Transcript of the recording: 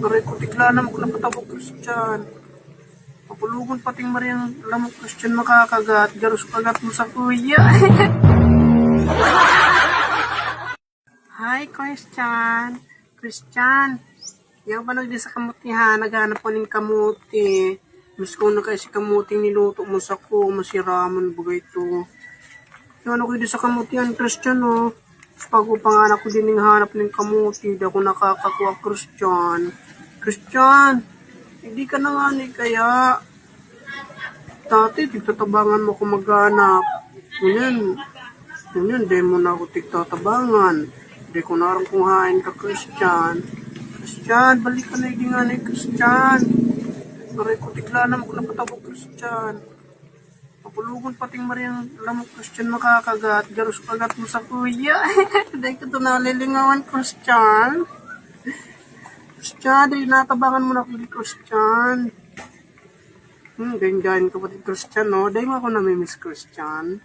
Aray ko, tigla na maglapatabok Christian. Papulugon pating mariyang lamok Christian makakagat. Garus kagat mo sa kuya. Hi, Christian. Christian. Yaw ba nagdi sa kamutihan? Naghanap ko ng kamuti. Miss ko na kayo si kamuting niluto mo sa ko. Masiraman bagay ito. Yaw ano ko di sa kamutihan, Christian, oh. Pag upanganak ko din ng hanap ng kamuti. Di ako nakakakuha, Christian. Christian, hindi ka na nga ni kaya. Dati, tigtatabangan mo kung maghanap. Ganyan, di mo na ako tigtatabangan. Di ko na rin kuhain ka, Christian. Christian, balik ka na hindi nga ni Christian. Aray ko, tigla na maglapatabok, Christian. Papulugon pating mariyang lamok, Christian, makakagat. Garus kagat mo sa kuya. Dahil ka ito nalilingawan, Christian. Christian, dahil natabangan mo na ako, Christian. Ganyan ka pati, Christian, no? Dahil mo ako namimiss, Christian.